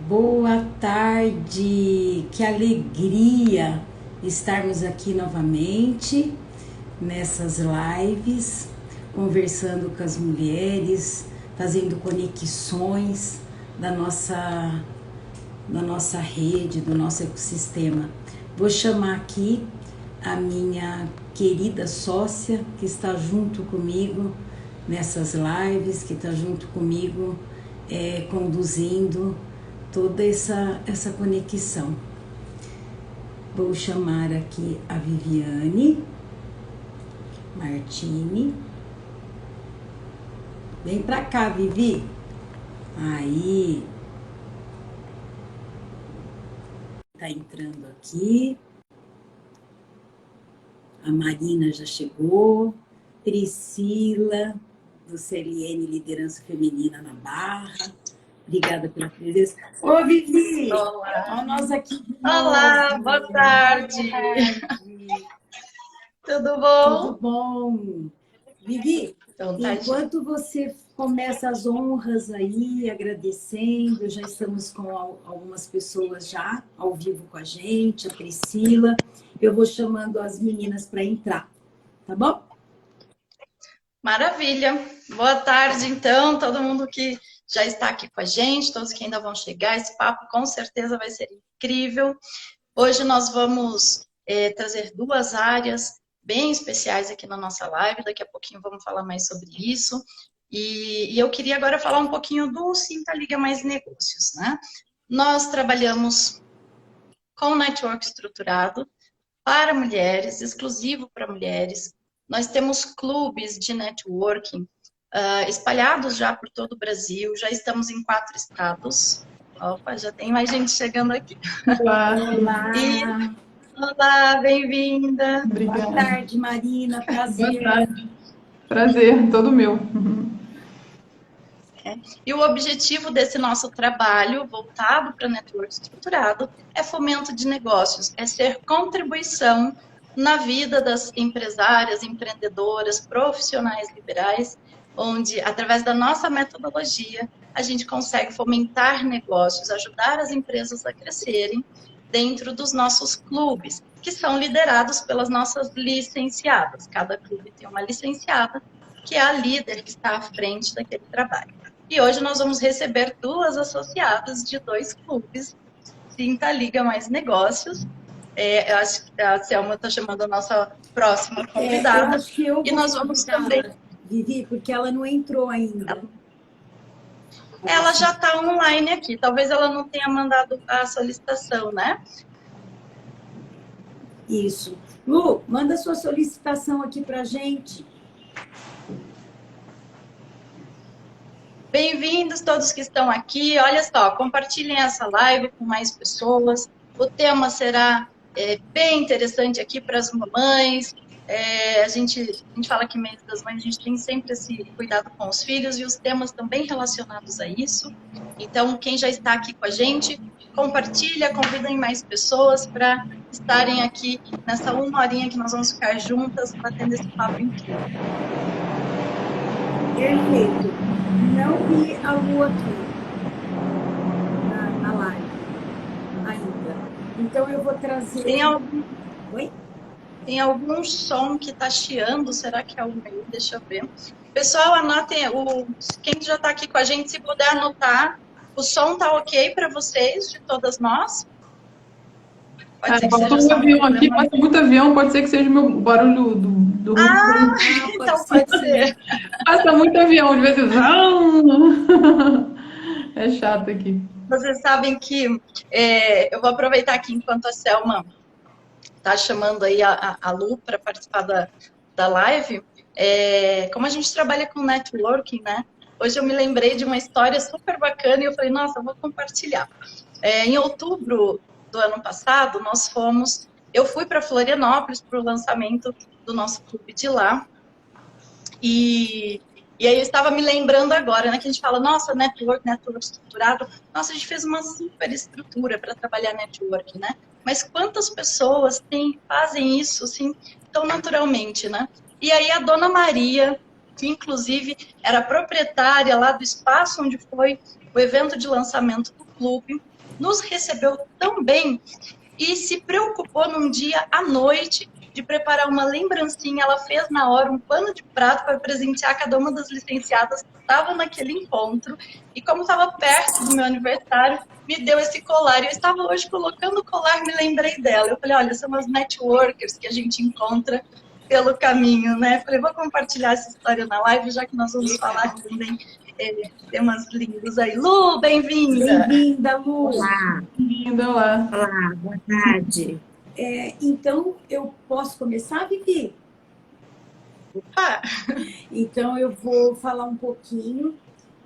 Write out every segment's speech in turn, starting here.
Boa tarde, que alegria estarmos aqui novamente nessas lives, conversando com as mulheres, fazendo conexões da nossa rede, do nosso ecossistema. Vou chamar aqui a minha querida sócia que está junto comigo nessas lives, que está junto comigo conduzindo toda essa conexão. Vou chamar aqui a Viviane Martini. Vem pra cá, Vivi. Aí. Tá entrando aqui. A Marina já chegou. Priscila, do CLN Liderança Feminina na Barra. Obrigada pela presença. Ô, Vivi! Olá! Ó, nós aqui. Olá, boa tarde! Tudo bom? Tudo bom. Vivi, Então, enquanto você começa as honras aí, agradecendo, já estamos com algumas pessoas já ao vivo com a gente, a Priscila. Eu vou chamando as meninas para entrar, tá bom? Maravilha! Boa tarde, então, todo mundo que já está aqui com a gente, todos que ainda vão chegar. Esse papo com certeza vai ser incrível. Hoje nós vamos trazer duas áreas bem especiais aqui na nossa live. Daqui a pouquinho vamos falar mais sobre isso. E eu queria agora falar um pouquinho do Sinta Liga Mais Negócios, né? Nós trabalhamos com network estruturado para mulheres, exclusivo para mulheres. Nós temos clubes de networking espalhados já por todo o Brasil, já estamos em 4 estados. Opa, já tem mais gente chegando aqui. Olá! Olá, bem-vinda! Boa tarde, Marina, prazer. Boa tarde. Prazer, todo meu. E o objetivo desse nosso trabalho, voltado para network estruturado, é fomento de negócios, é ser contribuição na vida das empresárias, empreendedoras, profissionais liberais, onde, através da nossa metodologia, a gente consegue fomentar negócios, ajudar as empresas a crescerem dentro dos nossos clubes, que são liderados pelas nossas licenciadas. Cada clube tem uma licenciada, que é a líder que está à frente daquele trabalho. E hoje nós vamos receber 2 associadas de 2 clubes, Sinta Liga Mais Negócios. Eu acho que a Selma está chamando a nossa próxima convidada. Eu acho que eu e nós vamos também... Vivi, porque ela não entrou ainda. Ela já está online aqui. Talvez ela não tenha mandado a solicitação, né? Isso. Lu, manda sua solicitação aqui para gente. Bem-vindos todos que estão aqui. Olha só, compartilhem essa live com mais pessoas. O tema será bem interessante aqui para as mamães. A gente fala que mês das mães, a gente tem sempre esse cuidado com os filhos e os temas também relacionados a isso. Então, quem já está aqui com a gente, compartilha, convidem mais pessoas para estarem aqui nessa 1 horinha que nós vamos ficar juntas, batendo esse papo incrível. Perfeito. Não vi a Lu aqui na live ainda. Então eu vou trazer... Oi? Tem algum som que está chiando, será que é o meu? Deixa eu ver. Pessoal, anotem, quem já está aqui com a gente, se puder anotar, o som está ok para vocês, de todas nós? Pode ser que seja um avião aqui, passa muito avião, pode ser que seja o barulho do... Então pode ser. Passa muito avião, de vez em quando... É chato aqui. Vocês sabem que eu vou aproveitar aqui enquanto a Selma está chamando aí a Lu para participar da live. Como a gente trabalha com networking, né? Hoje eu me lembrei de uma história super bacana e eu falei, nossa, eu vou compartilhar. Em outubro do ano passado, eu fui para Florianópolis para o lançamento do nosso clube de lá. E aí eu estava me lembrando agora, né, que a gente fala, nossa, network estruturado. Nossa, a gente fez uma super estrutura para trabalhar network, né? Mas quantas pessoas fazem isso, assim, tão naturalmente, né? E aí a Dona Maria, que inclusive era proprietária lá do espaço onde foi o evento de lançamento do clube, nos recebeu tão bem e se preocupou num dia à noite de preparar uma lembrancinha. Ela fez na hora um pano de prato para presentear cada uma das licenciadas que estavam naquele encontro. E como estava perto do meu aniversário, me deu esse colar. E eu estava hoje colocando o colar, me lembrei dela. Eu falei, olha, são as networkers que a gente encontra pelo caminho, né? Falei, vou compartilhar essa história na live, já que nós vamos falar também temas lindos aí. Lu, bem-vinda! Bem-vinda, Lu! Olá! Bem-vinda, olá! Olá, boa tarde. Então, eu posso começar, Vivi? Ah. Então, eu vou falar um pouquinho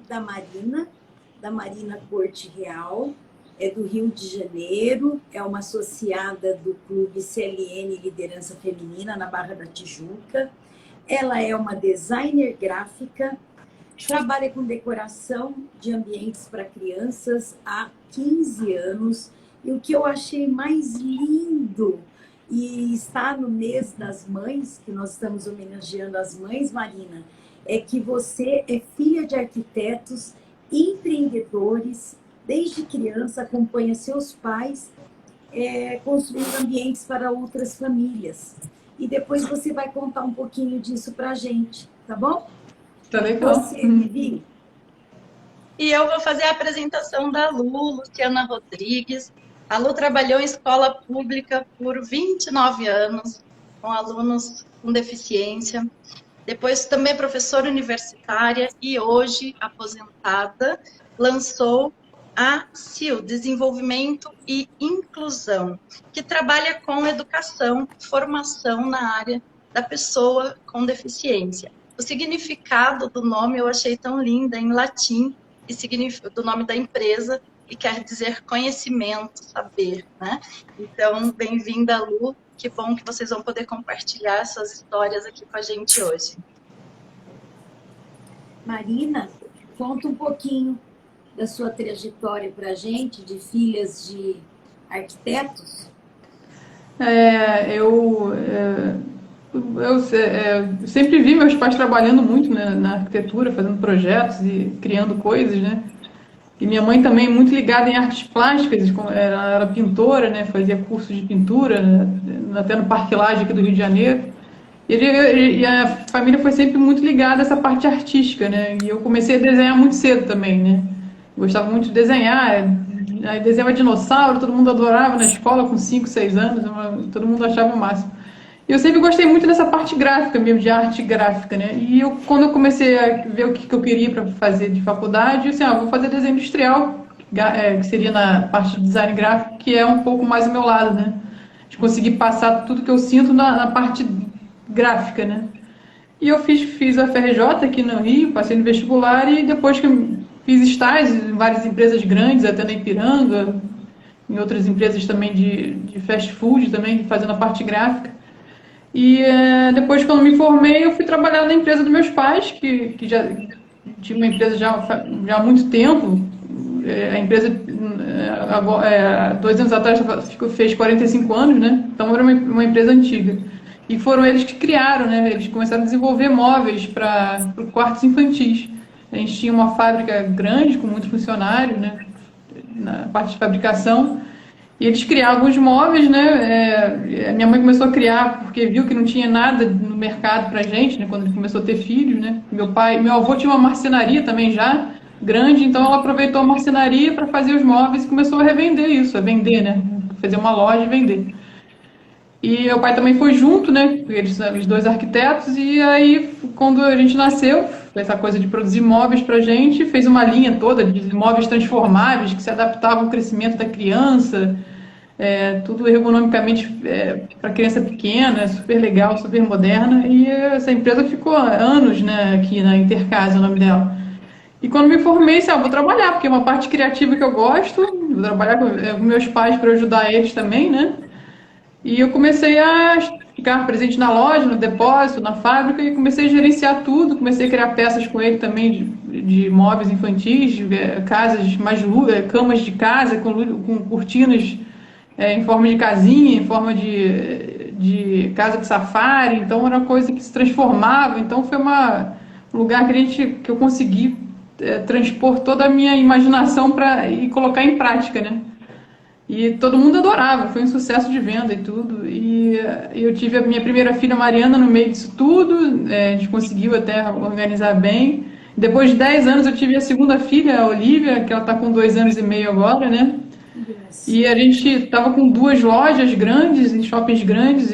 da Marina Corte Real, é do Rio de Janeiro, é uma associada do Clube CLN Liderança Feminina, na Barra da Tijuca. Ela é uma designer gráfica, trabalha com decoração de ambientes para crianças há 15 anos. E o que eu achei mais lindo, e está no mês das mães, que nós estamos homenageando as mães, Marina, é que você é filha de arquitetos, empreendedores, desde criança acompanha seus pais construindo ambientes para outras famílias. E depois você vai contar um pouquinho disso para a gente, tá bom? Tá legal. Você, Vivi. E eu vou fazer a apresentação da Lu, Luciana Rodrigues. A Lu trabalhou em escola pública por 29 anos, com alunos com deficiência. Depois também professora universitária e hoje aposentada, lançou a CIL, Desenvolvimento e Inclusão, que trabalha com educação, formação na área da pessoa com deficiência. O significado do nome eu achei tão lindo, em latim, e do nome da empresa, e quer dizer conhecimento, saber, né? Então, bem-vinda, Lu. Que bom que vocês vão poder compartilhar suas histórias aqui com a gente hoje. Marina, conta um pouquinho da sua trajetória para a gente, de filhas de arquitetos. Eu sempre vi meus pais trabalhando muito, né, na arquitetura, fazendo projetos e criando coisas, né? E minha mãe também muito ligada em artes plásticas, ela era pintora, né, fazia cursos de pintura, né, até no Parque Lage aqui do Rio de Janeiro. E a família foi sempre muito ligada a essa parte artística, né? E eu comecei a desenhar muito cedo também, né? Gostava muito de desenhar, aí desenhava dinossauro, todo mundo adorava na escola com 5, 6 anos, todo mundo achava o máximo. E eu sempre gostei muito dessa parte gráfica mesmo, de arte gráfica, né? E quando eu comecei a ver o que eu queria para fazer de faculdade, eu disse, vou fazer desenho industrial, que seria na parte de design gráfico, que é um pouco mais o meu lado, né? De conseguir passar tudo que eu sinto na parte gráfica, né? E eu fiz a FRJ aqui no Rio, passei no vestibular e depois que eu fiz estágios em várias empresas grandes, até na Ipiranga, em outras empresas também de fast food, também fazendo a parte gráfica. E depois, quando me formei, eu fui trabalhar na empresa dos meus pais, que já tinha uma empresa já há muito tempo. A empresa, 2 anos atrás, fez 45 anos, né? Então, era uma empresa antiga. E foram eles que criaram, né? Eles começaram a desenvolver móveis para quartos infantis. A gente tinha uma fábrica grande, com muitos funcionários, né? Na parte de fabricação. E eles criavam os móveis, né? Minha mãe começou a criar porque viu que não tinha nada no mercado pra gente, né? Quando ele começou a ter filhos, né? Meu avô tinha uma marcenaria também já, grande, então ela aproveitou a marcenaria para fazer os móveis e começou a revender isso, a vender, né? Fazer uma loja e vender. E meu pai também foi junto, né? Eles são os 2 arquitetos, e aí, quando a gente nasceu, essa coisa de produzir móveis pra gente, fez uma linha toda de móveis transformáveis que se adaptavam ao crescimento da criança, tudo ergonomicamente para criança pequena, super legal, super moderna, e essa empresa ficou anos, né, aqui na Intercasa, o nome dela. E quando me formei, vou trabalhar, porque é uma parte criativa que eu gosto, vou trabalhar com meus pais para ajudar eles também, né? E eu comecei a ficar presente na loja, no depósito, na fábrica, e comecei a gerenciar tudo, comecei a criar peças com ele também de móveis infantis, casas mais camas de casa com cortinas em forma de casinha, em forma de casa de safari. Então era uma coisa que se transformava. Então foi um lugar que eu consegui transpor toda a minha imaginação e colocar em prática, né? E todo mundo adorava, foi um sucesso de venda e tudo. E eu tive a minha primeira filha, Mariana, no meio disso tudo, a gente conseguiu até organizar bem. Depois de 10 anos eu tive a segunda filha, a Olivia, que ela está com 2 anos e meio agora, né? E a gente estava com 2 lojas grandes, em shoppings grandes,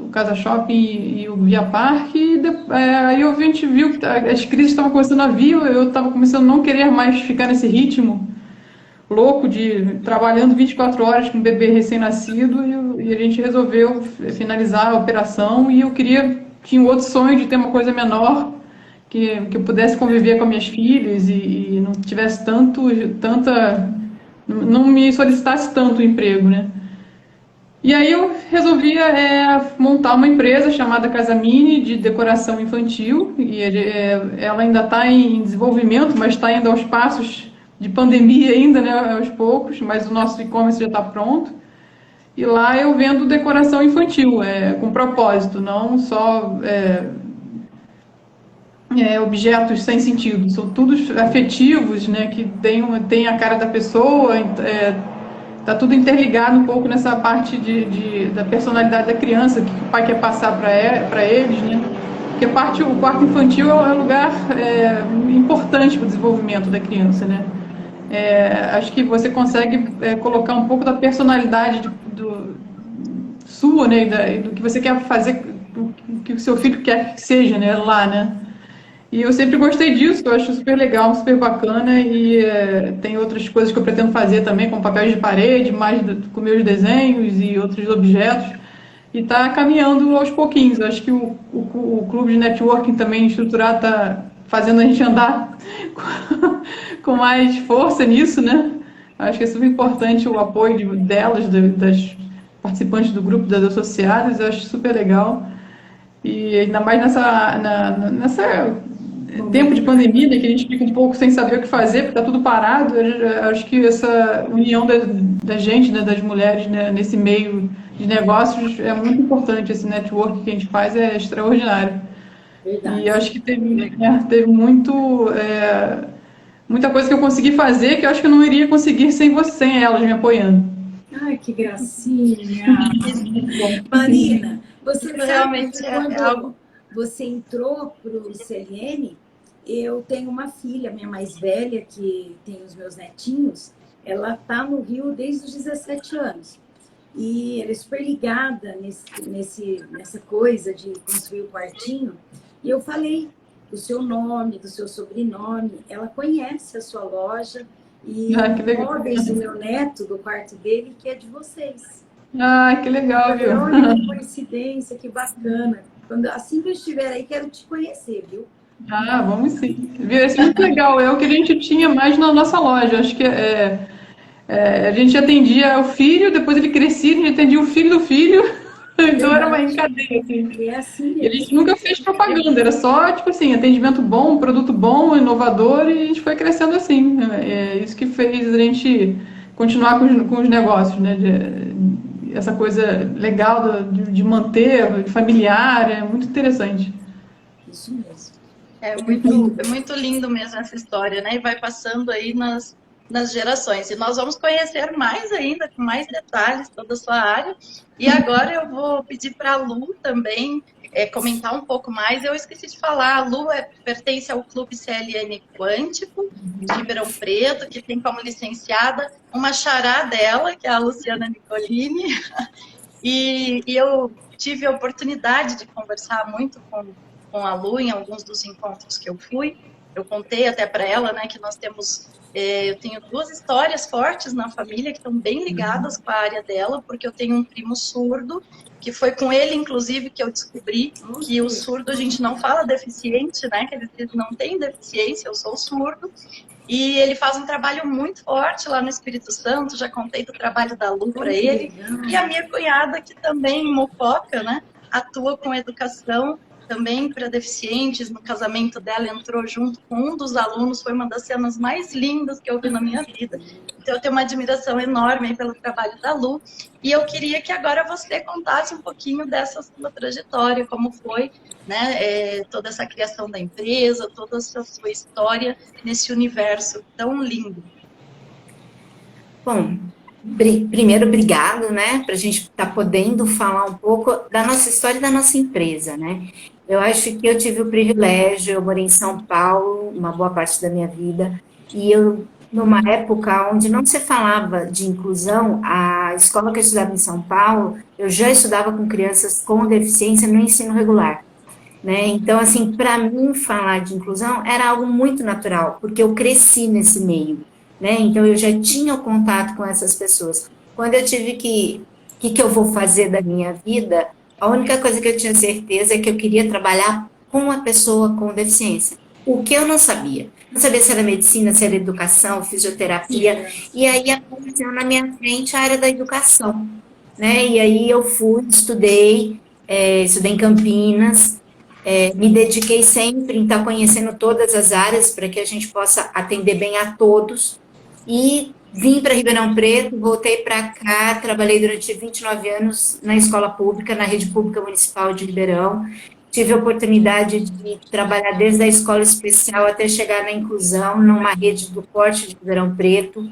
o Casa Shopping e o Via Parque. Aí a gente viu que as crises estavam começando a vir, eu estava começando a não querer mais ficar nesse ritmo louco de trabalhando 24 horas com um bebê recém-nascido, e a gente resolveu finalizar a operação. E eu tinha um outro sonho de ter uma coisa menor, que eu pudesse conviver com minhas filhas e não tivesse não me solicitasse tanto o emprego, né? E aí eu resolvi montar uma empresa chamada Casamini, de decoração infantil, e ela ainda está em desenvolvimento, mas está indo aos passos de pandemia ainda, né, aos poucos, mas o nosso e-commerce já está pronto. E lá eu vendo decoração infantil, com propósito, não só objetos sem sentido, são todos afetivos, né, que tem a cara da pessoa, tá tudo interligado um pouco nessa parte da personalidade da criança, que o pai quer passar para eles, né? Porque o quarto infantil é um lugar importante para o desenvolvimento da criança, né? Acho que você consegue colocar um pouco da personalidade sua, né, do que você quer fazer, do que o seu filho quer que seja, né, lá, né? E eu sempre gostei disso, eu acho super legal, super bacana, e tem outras coisas que eu pretendo fazer também, com papéis de parede, com meus desenhos e outros objetos, e está caminhando aos pouquinhos. Eu acho que o clube de networking também estruturado está fazendo a gente andar com mais força nisso, né? Acho que é super importante o apoio delas, das participantes do grupo das associadas, eu acho super legal. E ainda mais nessa tempo de pandemia, né, que a gente fica um pouco sem saber o que fazer, porque está tudo parado. Eu acho que essa união da gente, né, das mulheres, né, nesse meio de negócios é muito importante. Esse network que a gente faz é extraordinário. Verdade. E eu acho que teve muita coisa que eu consegui fazer que eu acho que eu não iria conseguir sem elas me apoiando. Ai, que gracinha! Marina, você sabe que quando você entrou para o CLN, eu tenho uma filha, minha mais velha, que tem os meus netinhos, ela está no Rio desde os 17 anos. E ela é super ligada nessa coisa de construir o quartinho. E eu falei do seu nome, do seu sobrenome, ela conhece a sua loja e móveis do meu neto, do quarto dele, que é de vocês. Que legal, viu? Olha que coincidência, que bacana. Assim que eu estiver aí, quero te conhecer, viu? Vamos sim. Viu? Isso é muito legal. É o que a gente tinha mais na nossa loja. Acho que a gente atendia o filho, depois ele crescia, a gente atendia o filho do filho. Então era uma cadeia, assim. É assim mesmo. E a gente nunca fez propaganda, era só, tipo assim, atendimento bom, produto bom, inovador, e a gente foi crescendo assim. É isso que fez a gente continuar com os negócios, né? Essa coisa legal de manter, familiar, é muito interessante. Isso mesmo. É muito lindo mesmo essa história, né? E vai passando aí nas gerações. E nós vamos conhecer mais ainda, com mais detalhes, toda a sua área. E agora eu vou pedir para a Lu também comentar um pouco mais. Eu esqueci de falar, a Lu pertence ao Clube CLN Quântico, de Ribeirão Preto, que tem como licenciada uma xará dela, que é a Luciana Nicolini. E eu tive a oportunidade de conversar muito com a Lu em alguns dos encontros que eu fui. Eu contei até para ela, né, que nós temos... eu tenho 2 histórias fortes na família que estão bem ligadas com a área dela, porque eu tenho um primo surdo, que foi com ele, inclusive, que eu descobri que o surdo a gente não fala deficiente, né, que eles não têm deficiência, eu sou surdo, e ele faz um trabalho muito forte lá no Espírito Santo, já contei do trabalho da Lu para ele, e a minha cunhada, que também em Mococa, né, atua com educação, também para deficientes. No casamento dela entrou junto com um dos alunos, foi uma das cenas mais lindas que eu vi na minha vida. Então eu tenho uma admiração enorme pelo trabalho da Lu, e eu queria que agora você contasse um pouquinho dessa sua trajetória, como foi, né, toda essa criação da empresa, toda essa sua história nesse universo tão lindo. Bom, Primeiro, obrigado, né, para a gente estar podendo falar um pouco da nossa história e da nossa empresa, né? Eu acho que eu tive o privilégio, eu morei em São Paulo uma boa parte da minha vida, e eu, numa época onde não se falava de inclusão, a escola que eu estudava em São Paulo, eu já estudava com crianças com deficiência no ensino regular. Né? Então, assim, para mim falar de inclusão era algo muito natural, porque eu cresci nesse meio, né? Então eu já tinha o contato com essas pessoas. Quando eu tive que eu vou fazer da minha vida, a única coisa que eu tinha certeza é que eu queria trabalhar com uma pessoa com deficiência. O que eu não sabia. Não sabia se era medicina, se era educação, fisioterapia, e aí apareceu na minha frente a área da educação, né? E aí eu fui, estudei, estudei em Campinas, me dediquei sempre em estar conhecendo todas as áreas para que a gente possa atender bem a todos. E vim para Ribeirão Preto, voltei para cá, trabalhei durante 29 anos na escola pública, na rede pública municipal de Ribeirão. Tive a oportunidade de trabalhar desde a escola especial até chegar na inclusão, numa rede do porte de Ribeirão Preto,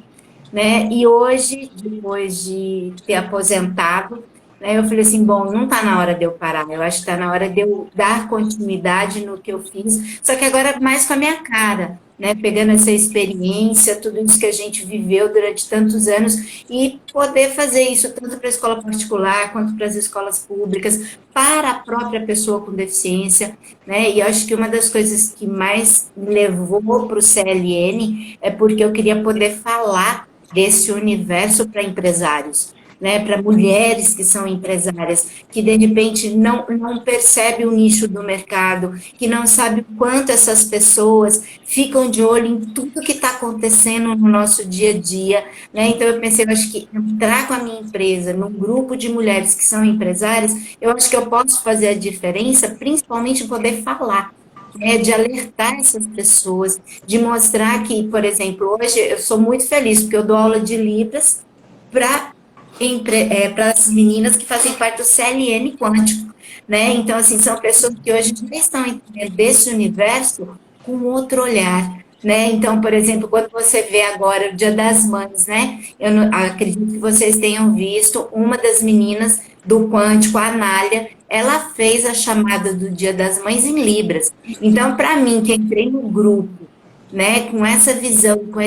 né? E hoje, depois de ter aposentado, né, eu falei assim, bom, não está na hora de eu parar, eu acho que está na hora de eu dar continuidade no que eu fiz, só que agora mais com a minha cara, né, pegando essa experiência, tudo isso que a gente viveu durante tantos anos, e poder fazer isso tanto para a escola particular, quanto para as escolas públicas, para a própria pessoa com deficiência, né, e eu acho que uma das coisas que mais me levou para o CLN é porque eu queria poder falar desse universo para empresários, né, para mulheres que são empresárias, que de repente não percebe o nicho do mercado, que não sabe o quanto essas pessoas ficam de olho em tudo que está acontecendo no nosso dia a dia, né? Então eu pensei, eu acho que entrar com a minha empresa num grupo de mulheres que são empresárias, eu acho que eu posso fazer a diferença, principalmente em poder falar, de alertar essas pessoas, de mostrar que, por exemplo, hoje eu sou muito feliz porque eu dou aula de Libras para as meninas que fazem parte do CLN Quântico, né? Então, assim, são pessoas que hoje já estão entendendo desse universo com outro olhar, né? Então, por exemplo, quando você vê agora o Dia das Mães, né? Eu acredito que vocês tenham visto uma das meninas do Quântico, a Anália, ela fez a chamada do Dia das Mães em Libras. Então, para mim, que entrei no grupo, né, com essa visão, com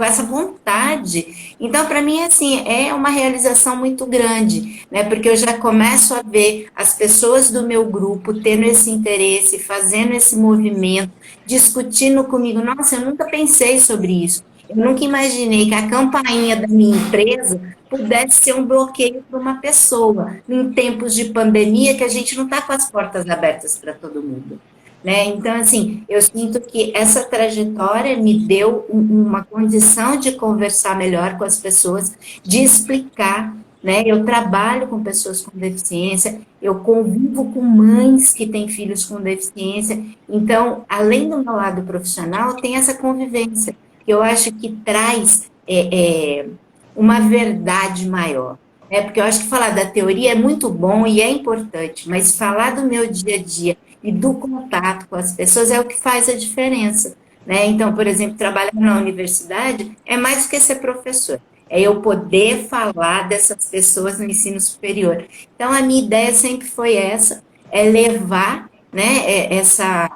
essa vontade, então, para mim, assim, é uma realização muito grande, né, porque eu já começo a ver as pessoas do meu grupo tendo esse interesse, fazendo esse movimento, discutindo comigo. Nossa, eu nunca pensei sobre isso. Eu nunca imaginei que a campainha da minha empresa pudesse ser um bloqueio para uma pessoa, em tempos de pandemia, que a gente não está com as portas abertas para todo mundo. Né? Então, assim, eu sinto que essa trajetória me deu uma condição de conversar melhor com as pessoas, de explicar, né? Eu trabalho com pessoas com deficiência, eu convivo com mães que têm filhos com deficiência, então, além do meu lado profissional, tem essa convivência, que eu acho que traz uma verdade maior. Porque eu acho que falar da teoria é muito bom e é importante, mas falar do meu dia a dia e do contato com as pessoas é o que faz a diferença, né? Então, por exemplo, trabalhar na universidade é mais do que ser professor, é eu poder falar dessas pessoas no ensino superior. Então, a minha ideia sempre foi essa, é levar, né, essa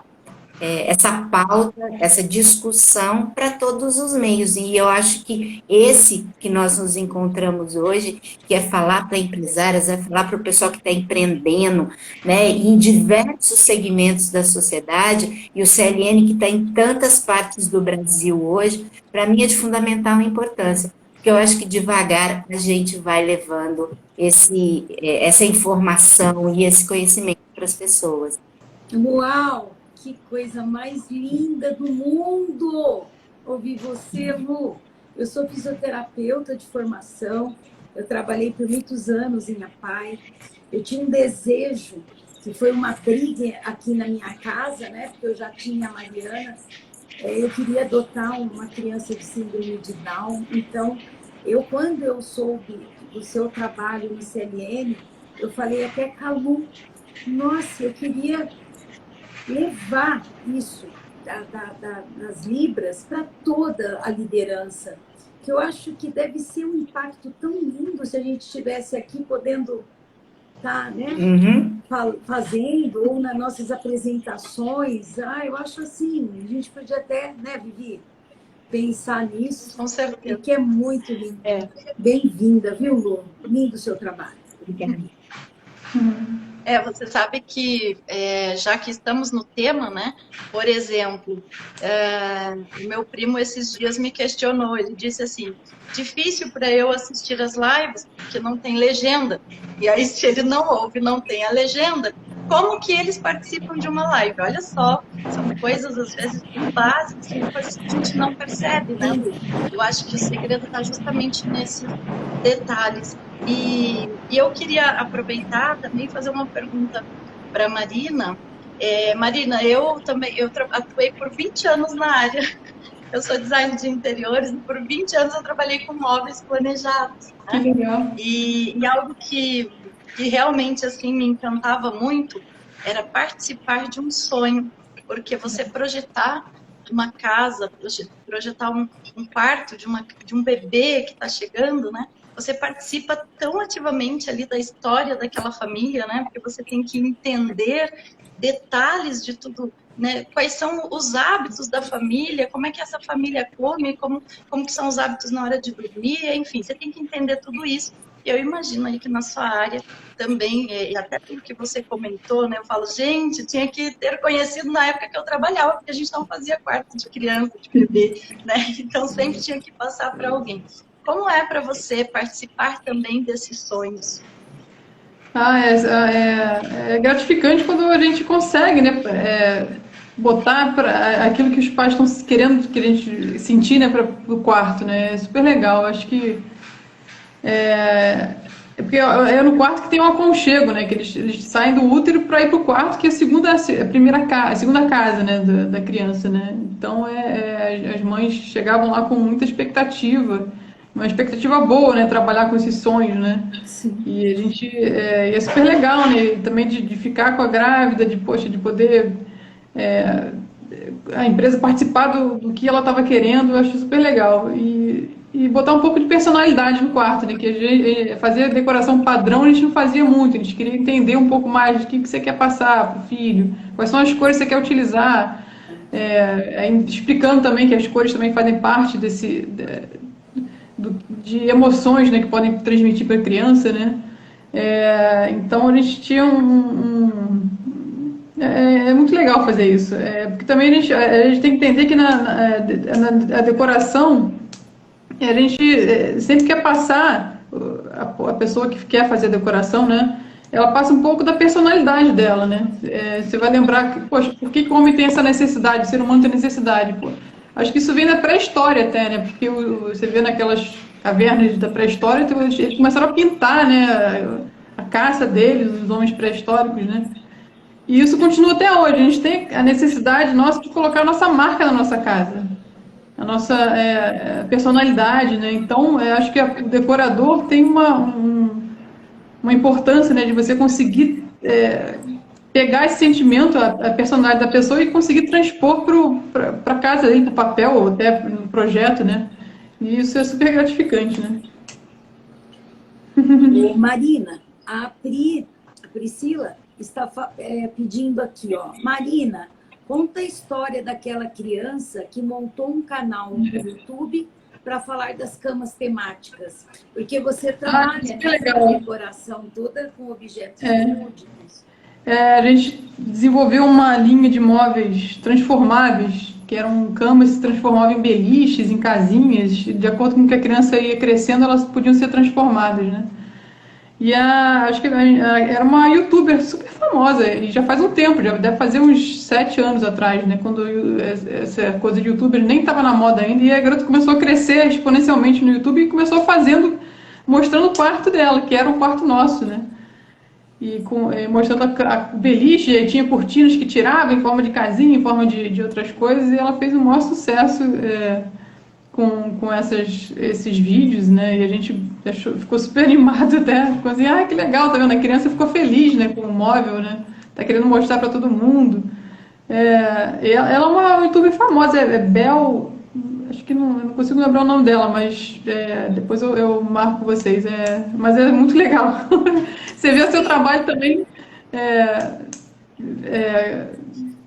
pauta, essa discussão para todos os meios. E eu acho que esse que nós nos encontramos hoje, que é falar para empresárias, é falar para o pessoal que está empreendendo, né, em diversos segmentos da sociedade, e o CLN que está em tantas partes do Brasil hoje, para mim é de fundamental importância, porque eu acho que devagar a gente vai levando essa informação e esse conhecimento para as pessoas. Uau! Que coisa mais linda do mundo! Ouvir você, Lu. Eu sou fisioterapeuta de formação, eu trabalhei por muitos anos em APAE. Eu tinha um desejo, que foi uma briga aqui na minha casa, né? Porque eu já tinha a Mariana. Eu queria adotar uma criança de síndrome de Down. Então, quando eu soube do seu trabalho no CLN, eu falei até com a Lu, nossa, eu queria levar isso das Libras para toda a liderança, que eu acho que deve ser um impacto tão lindo se a gente estivesse aqui podendo estar, né, fazendo, ou nas nossas apresentações. Eu acho assim, a gente podia até, né, Vivi, pensar nisso. Com certeza. Porque é muito lindo. Bem-vinda, viu, Lu? Lindo o seu trabalho. Obrigada. Você sabe que, já que estamos no tema, né? Por exemplo, o meu primo esses dias me questionou, ele disse assim, difícil para eu assistir as lives, porque não tem legenda. E aí, se ele não ouve, não tem a legenda, como que eles participam de uma live? Olha só, são coisas, às vezes, básicas, são coisas que a gente não percebe, né? Eu acho que o segredo está justamente nesses detalhes. E eu queria aproveitar também e fazer uma pergunta para a Marina. Marina, eu atuei por 20 anos na área. Eu sou designer de interiores e por 20 anos eu trabalhei com móveis planejados. Né? Que legal. E algo que realmente assim me encantava muito era participar de um sonho, porque você projetar uma casa, projetar um quarto de um bebê que está chegando, né? Você participa tão ativamente ali da história daquela família, né? Porque você tem que entender detalhes de tudo, né? Quais são os hábitos da família, como é que essa família come, como que são os hábitos na hora de dormir, enfim, você tem que entender tudo isso. E eu imagino aí que na sua área também, e até pelo que você comentou, né? Eu falo, gente, tinha que ter conhecido na época que eu trabalhava, porque a gente não fazia quarto de criança, de bebê, né? Então sempre tinha que passar para alguém. Como é para você participar também desses sonhos? É gratificante quando a gente consegue, né, botar aquilo que os pais estão querendo que a gente sentir, né, para o quarto, né? É super legal. Acho que porque é no quarto que tem um aconchego, né? Que eles saem do útero para ir para o quarto, que é a segunda casa, né, da criança, né? Então as mães chegavam lá com muita expectativa. Uma expectativa boa, né? Trabalhar com esses sonhos, né? Sim. E a gente é super legal, né? Também de ficar com a grávida, de poder a empresa participar do que ela estava querendo, eu acho super legal. E botar um pouco de personalidade no quarto, né? Que fazer a decoração padrão a gente não fazia muito, a gente queria entender um pouco mais do que você quer passar para o filho, quais são as cores que você quer utilizar, explicando também que as cores também fazem parte de emoções, né, que podem transmitir para a criança, né? Então a gente tinha é muito legal fazer isso, porque também a gente tem que entender que na decoração a gente sempre quer passar, a pessoa que quer fazer a decoração, né? Ela passa um pouco da personalidade dela, né? Você vai lembrar que, poxa, por que o homem tem essa necessidade, o ser humano tem necessidade, pô? Acho que isso vem da pré-história até, né? Porque você vê naquelas cavernas da pré-história, eles começaram a pintar, né? A caça deles, os homens pré-históricos, né? E isso continua até hoje. A gente tem a necessidade nossa de colocar a nossa marca na nossa casa, a nossa personalidade, né? Então, acho que o decorador tem uma importância, né? De você conseguir pegar esse sentimento, a personalidade da pessoa e conseguir transpor para a casa dele, para o papel ou até no projeto, né? E isso é super gratificante, né? Marina, a Priscila está pedindo aqui, ó. Marina, conta a história daquela criança que montou um canal no YouTube para falar das camas temáticas. Porque você trabalha nessa decoração toda com objetos lúdicos. A gente desenvolveu uma linha de móveis transformáveis, que eram camas que se transformavam em beliches, em casinhas. De acordo com que a criança ia crescendo, elas podiam ser transformadas, né? E acho que era uma youtuber super famosa, e já faz um tempo, já deve fazer uns 7 anos atrás, né? Quando essa coisa de youtuber nem estava na moda ainda, e a garota começou a crescer exponencialmente no YouTube e começou mostrando o quarto dela, que era o quarto nosso, né? E mostrando a beliche, e tinha cortinas que tirava em forma de casinha, em forma de outras coisas, e ela fez um maior sucesso com esses vídeos, né? E a gente ficou super animado até, ficou assim, que legal, tá vendo? A criança ficou feliz, né, com o móvel, né? Tá querendo mostrar para todo mundo. Ela é uma youtuber famosa, acho que não, eu não consigo lembrar o nome dela, mas depois eu marco vocês. Mas é muito legal. Você vê o seu trabalho também é, é,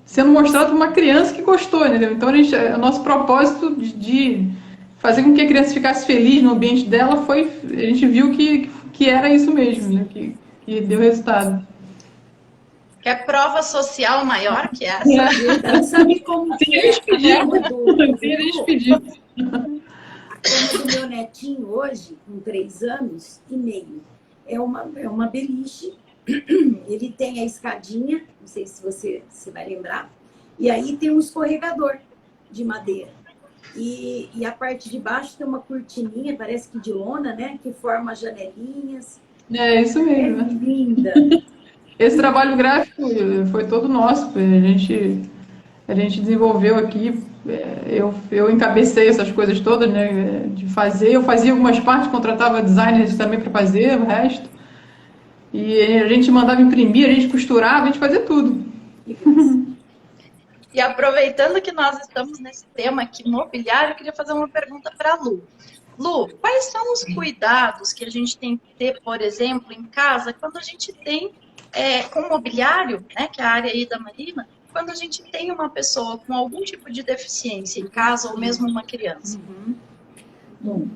sendo mostrado para uma criança que gostou, entendeu? Então, o nosso propósito de fazer com que a criança ficasse feliz no ambiente dela a gente viu que era isso mesmo, né? Que deu resultado. Quer prova social maior que essa? E sabe como que é a cama do meu netinho hoje, com 3 anos e meio? É uma beliche. Ele tem a escadinha, não sei se você se vai lembrar, e aí tem um escorregador de madeira. E a parte de baixo tem uma cortininha, parece que de lona, né? Que forma janelinhas. É isso mesmo. É linda. Esse trabalho gráfico foi todo nosso. A gente desenvolveu aqui. Eu encabecei essas coisas todas, né? De fazer. Eu fazia algumas partes, contratava designers também para fazer o resto. E a gente mandava imprimir, a gente costurava, a gente fazia tudo. E aproveitando que nós estamos nesse tema aqui, mobiliário, eu queria fazer uma pergunta para a Lu. Lu, quais são os cuidados que a gente tem que ter, por exemplo, em casa, quando a gente tem, com mobiliário, né, que é a área aí da Marina, quando a gente tem uma pessoa com algum tipo de deficiência em casa, ou mesmo uma criança? Bom,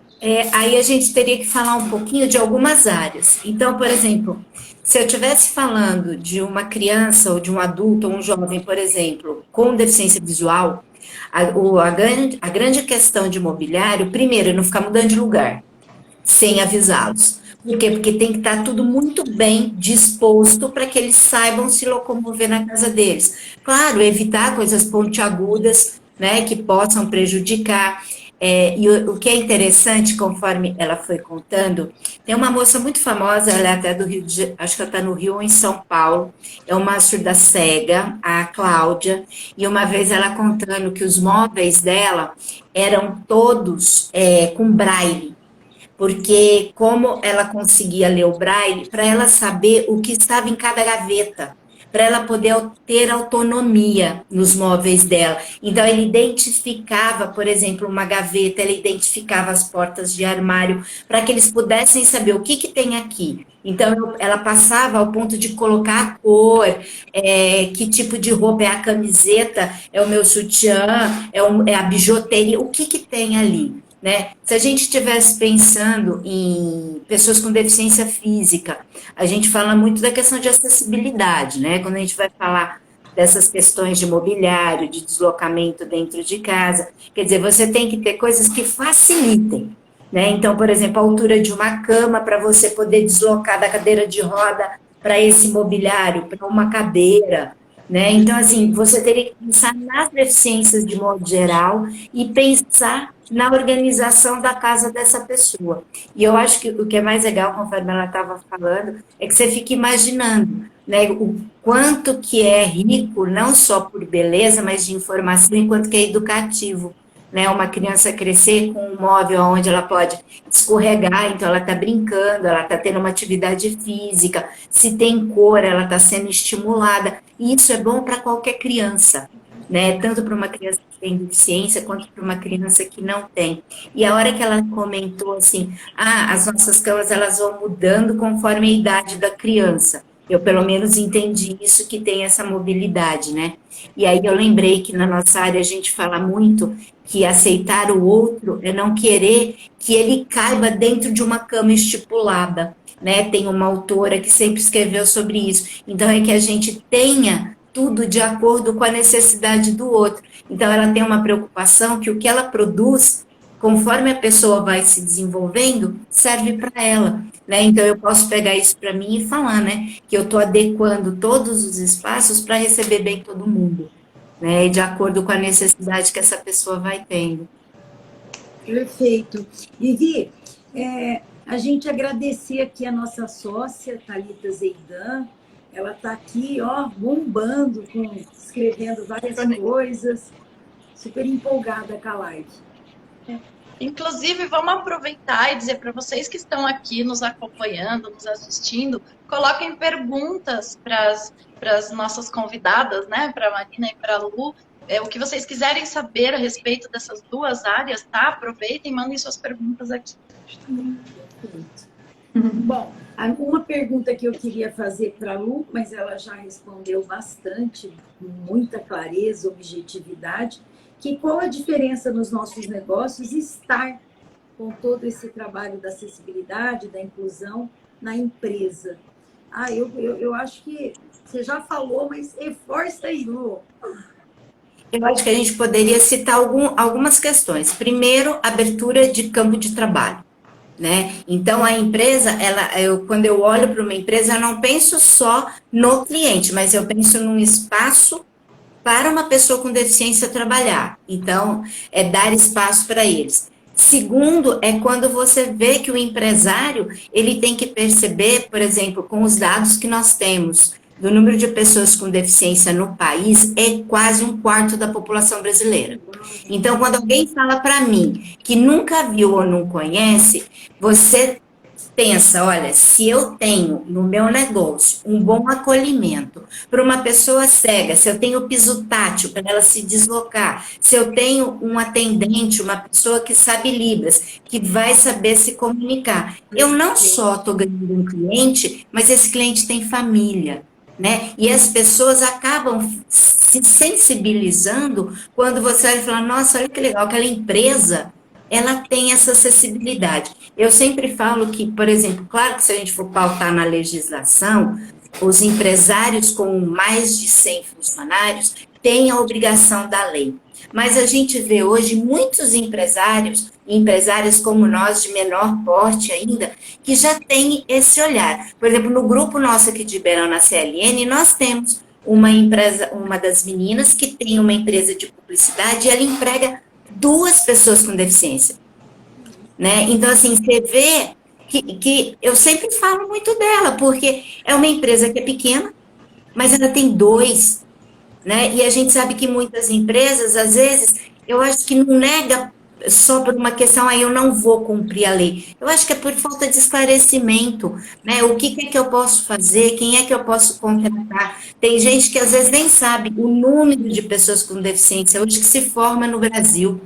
aí a gente teria que falar um pouquinho de algumas áreas. Então, por exemplo, se eu estivesse falando de uma criança ou de um adulto ou um jovem, por exemplo, com deficiência visual, a grande questão de mobiliário, primeiro, é não ficar mudando de lugar, sem avisá-los. Por quê? Porque tem que estar tudo muito bem disposto para que eles saibam se locomover na casa deles. Claro, evitar coisas pontiagudas, né, que possam prejudicar. E o que é interessante, conforme ela foi contando, tem uma moça muito famosa, ela é até do Rio, acho que ela está no Rio ou em São Paulo, é uma surda cega, a Cláudia, e uma vez ela contando que os móveis dela eram todos com braille, porque como ela conseguia ler o braille, para ela saber o que estava em cada gaveta, para ela poder ter autonomia nos móveis dela. Então, ele identificava, por exemplo, uma gaveta, ele identificava as portas de armário, para que eles pudessem saber o que tem aqui. Então, ela passava ao ponto de colocar a cor, que tipo de roupa é a camiseta, é o meu sutiã, é a bijuteria, o que tem ali. Né? Se a gente estivesse pensando em pessoas com deficiência física, a gente fala muito da questão de acessibilidade, né? Quando a gente vai falar dessas questões de mobiliário, de deslocamento dentro de casa, quer dizer, você tem que ter coisas que facilitem, né? Então, por exemplo, a altura de uma cama para você poder deslocar da cadeira de roda para esse mobiliário, para uma cadeira, né? Então, assim, você teria que pensar nas deficiências de modo geral e pensar na organização da casa dessa pessoa. E eu acho que o que é mais legal, conforme ela estava falando, é que você fica imaginando, né, o quanto que é rico, não só por beleza, mas de informação, enquanto que é educativo. Né, uma criança crescer com um móvel onde ela pode escorregar, então ela está brincando, ela está tendo uma atividade física, se tem cor, ela está sendo estimulada, e isso é bom para qualquer criança, né, tanto para uma criança que tem deficiência, quanto para uma criança que não tem. E a hora que ela comentou assim, as nossas camas elas vão mudando conforme a idade da criança, eu pelo menos entendi isso, que tem essa mobilidade, né? E aí eu lembrei que na nossa área a gente fala muito que aceitar o outro é não querer que ele caiba dentro de uma cama estipulada, né? Tem uma autora que sempre escreveu sobre isso. Então é que a gente tenha tudo de acordo com a necessidade do outro. Então ela tem uma preocupação que o que ela produz, conforme a pessoa vai se desenvolvendo, serve para ela. Né? Então, eu posso pegar isso para mim e falar, né, que eu estou adequando todos os espaços para receber bem todo mundo, né, de acordo com a necessidade que essa pessoa vai tendo. Perfeito. Vivi, a gente agradecer aqui a nossa sócia, Thalita Zeidan, ela está aqui, ó, bombando, escrevendo várias coisas, super empolgada com a live. Inclusive, vamos aproveitar e dizer para vocês que estão aqui nos acompanhando, nos assistindo, coloquem perguntas para as nossas convidadas, né, para a Marina e para a Lu, o que vocês quiserem saber a respeito dessas duas áreas, tá? Aproveitem e mandem suas perguntas aqui. Bom, uma pergunta que eu queria fazer para a Lu, mas ela já respondeu bastante, com muita clareza, objetividade, que qual a diferença nos nossos negócios estar com todo esse trabalho da acessibilidade, da inclusão na empresa. Eu acho que você já falou, mas reforça aí, Lu. Eu acho que a gente poderia citar algumas questões. Primeiro, abertura de campo de trabalho, né? Então, a empresa, quando eu olho para uma empresa, eu não penso só no cliente, mas eu penso num espaço para uma pessoa com deficiência trabalhar. Então, é dar espaço para eles. Segundo, é quando você vê que o empresário, ele tem que perceber, por exemplo, com os dados que nós temos, do número de pessoas com deficiência no país, é quase 1/4 da população brasileira. Então, quando alguém fala para mim que nunca viu ou não conhece, você pensa, olha, se eu tenho no meu negócio um bom acolhimento para uma pessoa cega, se eu tenho piso tátil para ela se deslocar, se eu tenho um atendente, uma pessoa que sabe Libras, que vai saber se comunicar, eu não só estou ganhando um cliente, mas esse cliente tem família, né? E as pessoas acabam se sensibilizando quando você olha e fala, nossa, olha que legal, aquela empresa, ela tem essa acessibilidade. Eu sempre falo que, por exemplo, claro que se a gente for pautar na legislação, os empresários com mais de 100 funcionários têm a obrigação da lei. Mas a gente vê hoje muitos empresários, empresárias como nós, de menor porte ainda, que já têm esse olhar. Por exemplo, no grupo nosso aqui de Ribeirão, na CLN, nós temos uma empresa, uma das meninas que tem uma empresa de publicidade e ela emprega 2 pessoas com deficiência, né? Então, assim, você vê que eu sempre falo muito dela, porque é uma empresa que é pequena, mas ela tem 2, né? E a gente sabe que muitas empresas, às vezes, eu acho que não nega só por uma questão, eu não vou cumprir a lei. Eu acho que é por falta de esclarecimento, né? O que é que eu posso fazer, quem é que eu posso contratar? Tem gente que às vezes nem sabe o número de pessoas com deficiência hoje que se forma no Brasil,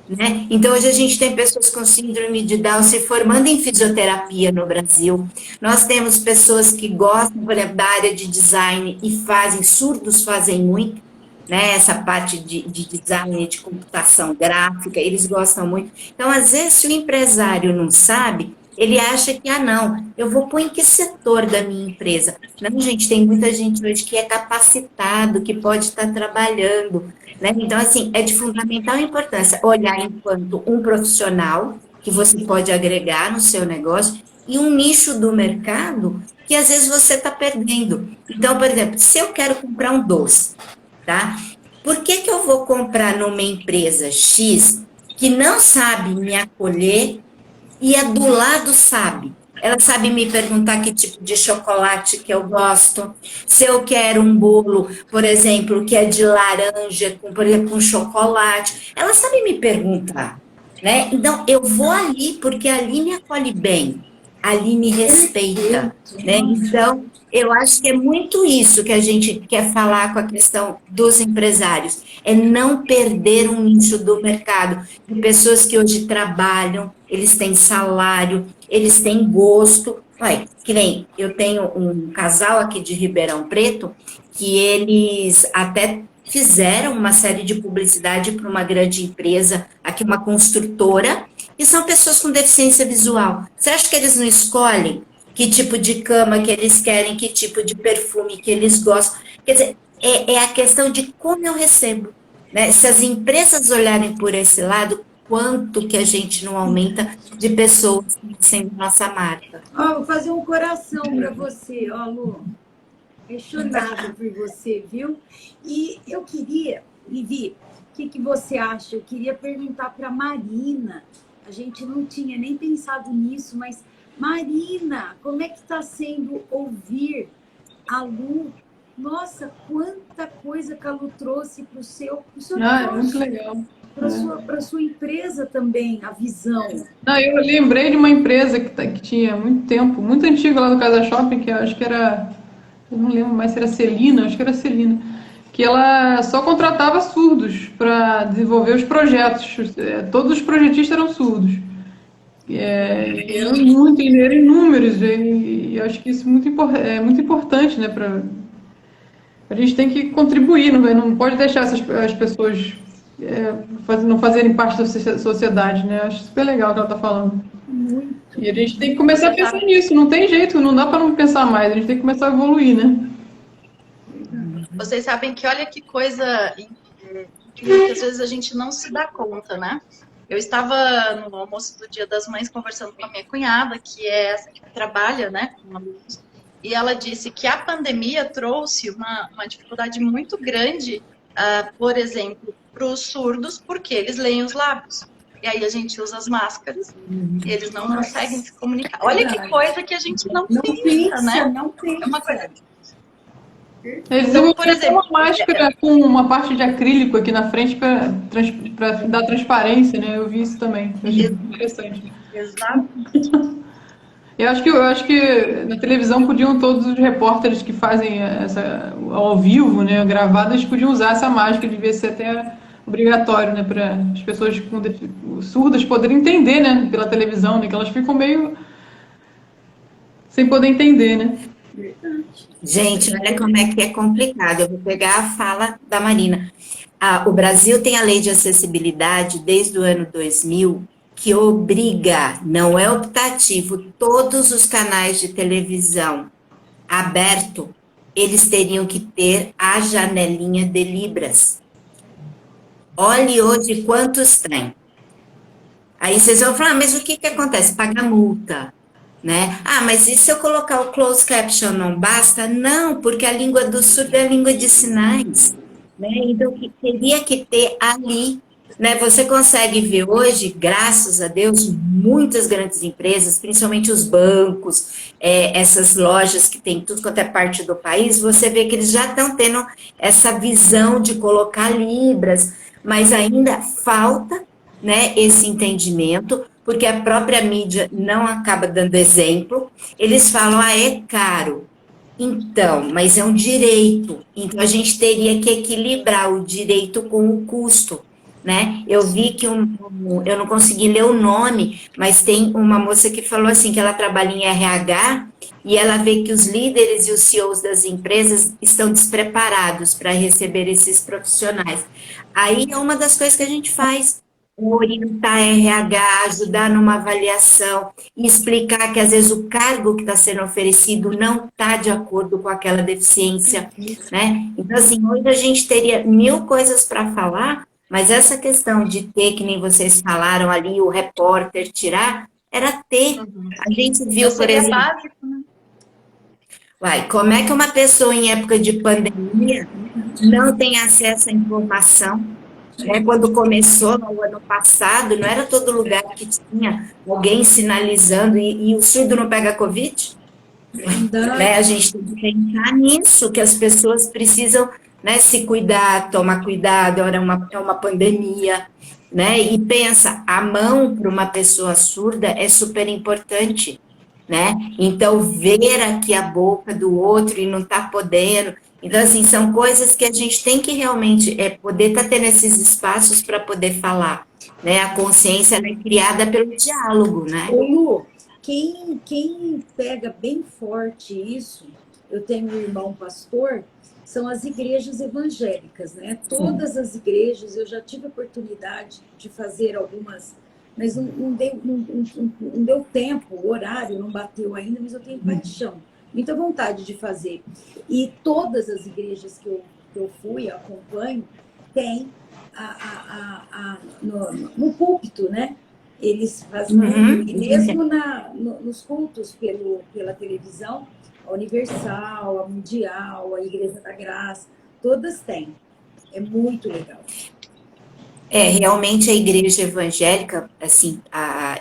né? Então, hoje a gente tem pessoas com síndrome de Down se formando em fisioterapia no Brasil. Nós temos pessoas que gostam, por exemplo, da área de design e surdos fazem muito, né? Essa parte de design, de computação gráfica, eles gostam muito. Então, às vezes, se o empresário não sabe, ele acha que, não, eu vou pôr em que setor da minha empresa? Não, gente, tem muita gente hoje que é capacitado, que pode estar trabalhando, né? Então, assim, é de fundamental importância olhar enquanto um profissional que você pode agregar no seu negócio e um nicho do mercado que, às vezes, você está perdendo. Então, por exemplo, se eu quero comprar um doce, tá? Por que eu vou comprar numa empresa X que não sabe me acolher e a do lado sabe? Ela sabe me perguntar que tipo de chocolate que eu gosto, se eu quero um bolo, por exemplo, que é de laranja, por exemplo, com chocolate. Ela sabe me perguntar, né? Então, eu vou ali porque ali me acolhe bem, ali me respeita, né? Então, eu acho que é muito isso que a gente quer falar com a questão dos empresários, é não perder um nicho do mercado, de pessoas que hoje trabalham, eles têm salário, eles têm gosto. Olha, que nem eu tenho um casal aqui de Ribeirão Preto, que eles até fizeram uma série de publicidade para uma grande empresa, aqui uma construtora, e são pessoas com deficiência visual. Você acha que eles não escolhem que tipo de cama que eles querem, que tipo de perfume que eles gostam? Quer dizer, é a questão de como eu recebo, né? Se as empresas olharem por esse lado, quanto que a gente não aumenta de pessoas sendo nossa marca. Vou fazer um coração para você, Lu. Apaixonada por você, viu? E eu queria, Livi, o que você acha? Eu queria perguntar para Marina. A gente não tinha nem pensado nisso, mas Marina, como é que está sendo ouvir a Lu? Nossa, quanta coisa que a Lu trouxe para o seu é muito legal. Para sua empresa também, a visão. Não, eu lembrei de uma empresa que tinha muito tempo, muito antiga lá do Casa Shopping, que eu acho que era, eu não lembro mais se era Celina, acho que era Celina. que ela só contratava surdos para desenvolver os projetos. Todos os projetistas eram surdos. Eram inúmeros, e eu acho que isso é muito importante, né? A gente tem que contribuir, não pode deixar as pessoas não fazerem parte da sociedade, né? Acho super legal o que ela está falando. E a gente tem que começar a pensar nisso, não tem jeito, não dá para não pensar mais, a gente tem que começar a evoluir, né? Vocês sabem que olha que coisa que às vezes a gente não se dá conta, né? Eu estava no almoço do Dia das Mães conversando com a minha cunhada, que é essa que trabalha, né, com alunos, e ela disse que a pandemia trouxe uma dificuldade muito grande, por exemplo, para os surdos, porque eles leem os lábios. E aí a gente usa as máscaras e eles não conseguem se comunicar. Olha que coisa que a gente não pensa, né? Não pensa. É uma coisa... Eles desenvolveram uma máscara com uma parte de acrílico aqui na frente para dar transparência, né? Eu vi isso também. Eu achei interessante. Exato. Eu acho que na televisão podiam todos os repórteres que fazem ao vivo, né, gravadas, podiam usar essa máscara, devia ser até obrigatório, né, para as pessoas surdas poderem entender, né, pela televisão, né, que elas ficam meio sem poder entender, né? Gente, olha como é que é complicado. Eu vou pegar a fala da Marina. O Brasil tem a lei de acessibilidade desde o ano 2000, que obriga, não é optativo, todos os canais de televisão aberto, eles teriam que ter a janelinha de Libras. Olhe hoje quantos tem. Aí vocês vão falar, mas o que acontece? Paga multa. Né? Mas e se eu colocar o closed caption não basta? Não, porque a língua do surdo é a língua de sinais, né? Então teria que ter ali, né? Você consegue ver hoje, graças a Deus, muitas grandes empresas, principalmente os bancos, essas lojas que tem tudo quanto é parte do país, você vê que eles já estão tendo essa visão de colocar libras, mas ainda falta, né, esse entendimento, porque a própria mídia não acaba dando exemplo. Eles falam, é caro. Então, mas é um direito. Então, a gente teria que equilibrar o direito com o custo, né? Eu vi que eu não consegui ler o nome, mas tem uma moça que falou assim, que ela trabalha em RH, e ela vê que os líderes e os CEOs das empresas estão despreparados para receber esses profissionais. Aí é uma das coisas que a gente faz, orientar RH, ajudar numa avaliação, e explicar que às vezes o cargo que está sendo oferecido não está de acordo com aquela deficiência, né? Então, assim, hoje a gente teria 1000 coisas para falar, mas essa questão de ter, que nem vocês falaram ali, o repórter tirar, era ter. A gente viu, por exemplo... Básico, né? Uai, como é que uma pessoa em época de pandemia não tem acesso à informação? Quando começou no ano passado, não era todo lugar que tinha alguém sinalizando, e o surdo não pega Covid? Né? A gente tem que pensar nisso, que as pessoas precisam, né, se cuidar, tomar cuidado, é uma pandemia, né? E pensa, a mão para uma pessoa surda é super importante, né? Então, ver aqui a boca do outro e não tá podendo... Então, assim, são coisas que a gente tem que realmente poder estar tendo esses espaços para poder falar, né? A consciência é criada pelo diálogo, né? Ô Lu, quem pega bem forte isso, eu tenho um irmão pastor, são as igrejas evangélicas, né? Todas as igrejas, eu já tive a oportunidade de fazer algumas, mas não deu tempo, o horário não bateu ainda, mas eu tenho paixão. Muita vontade de fazer. E todas as igrejas que eu fui, acompanho, tem no púlpito, né? Eles fazem, e mesmo nos cultos pela televisão, a Universal, a Mundial, a Igreja da Graça, todas têm. É muito legal. Realmente a igreja evangélica, assim,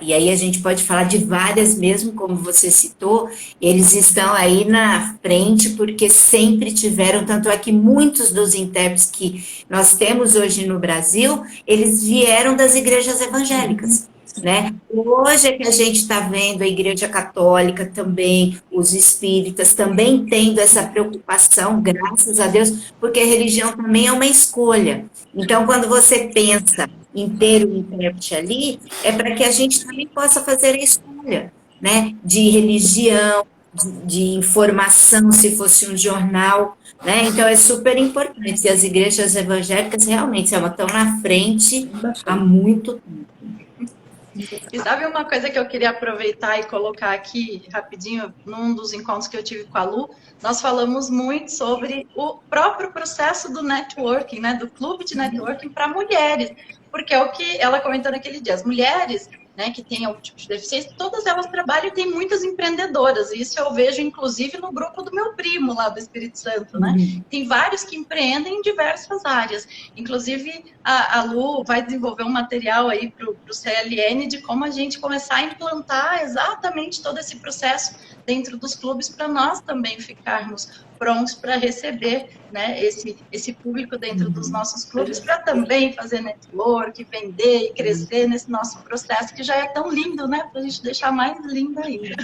e aí a gente pode falar de várias mesmo, como você citou, eles estão aí na frente porque sempre tiveram, tanto é que muitos dos intérpretes que nós temos hoje no Brasil, eles vieram das igrejas evangélicas, né? Hoje é que a gente está vendo a Igreja Católica também, os espíritas também tendo essa preocupação, graças a Deus, porque a religião também é uma escolha. Então, quando você pensa em ter um intérprete ali, é para que a gente também possa fazer a escolha, né? De religião, de informação, se fosse um jornal, né? Então, é super importante. E as igrejas evangélicas realmente estão na frente há muito tempo. E sabe uma coisa que eu queria aproveitar e colocar aqui rapidinho, num dos encontros que eu tive com a Lu, nós falamos muito sobre o próprio processo do networking, né, do clube de networking para mulheres, porque é o que ela comentou naquele dia, as mulheres, né, que têm algum tipo de deficiência, todas elas trabalham e tem muitas empreendedoras, e isso eu vejo inclusive no grupo do meu primo lá do Espírito Santo, né, tem vários que empreendem em diversas áreas, inclusive a Lu vai desenvolver um material aí para o CLN de como a gente começar a implantar exatamente todo esse processo dentro dos clubes para nós também ficarmos prontos para receber, né, esse público dentro dos nossos clubes para também fazer network, vender e crescer nesse nosso processo que já é tão lindo, né, para a gente deixar mais lindo ainda.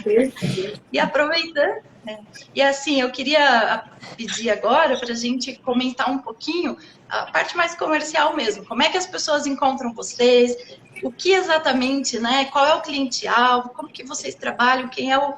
E aproveitando, e assim, eu queria pedir agora para a gente comentar um pouquinho a parte mais comercial mesmo. Como é que as pessoas encontram vocês? O que exatamente, né? Qual é o cliente-alvo? Como que vocês trabalham? Quem é o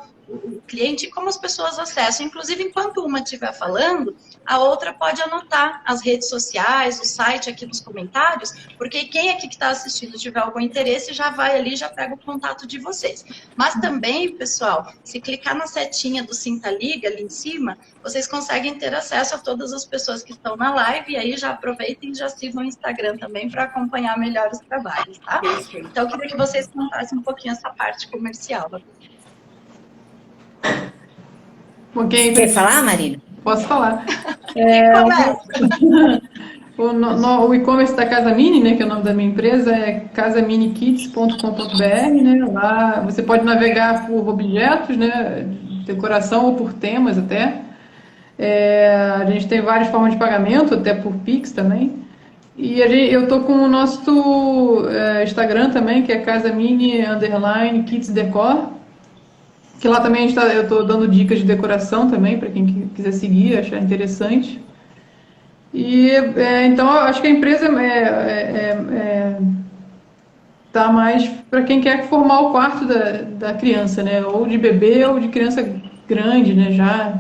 cliente? Como as pessoas acessam? Inclusive, enquanto uma estiver falando, a outra pode anotar as redes sociais, o site aqui nos comentários, porque quem aqui que está assistindo tiver algum interesse, já vai ali, já pega o contato de vocês. Mas também, pessoal, se clicar na setinha do Sinta Liga ali em cima, vocês conseguem ter acesso a todas as pessoas que estão na live, e aí já aproveitem e já sigam o Instagram também para acompanhar melhor os trabalhos, tá? Então, eu queria que vocês contassem um pouquinho essa parte comercial. Quer falar, Marina? Posso falar. O e-commerce da Casa Mini, né, que é o nome da minha empresa, é casaminikits.com.br, né? Lá você pode navegar por objetos, né, decoração ou por temas até. A gente tem várias formas de pagamento, até por Pix também. E eu tô com o nosso Instagram também, que é casamini_kitsdecor, que lá também eu tô dando dicas de decoração também, para quem quiser seguir, achar interessante. E então eu acho que a empresa tá mais para quem quer formar o quarto da criança, né? Ou de bebê ou de criança grande, né? Já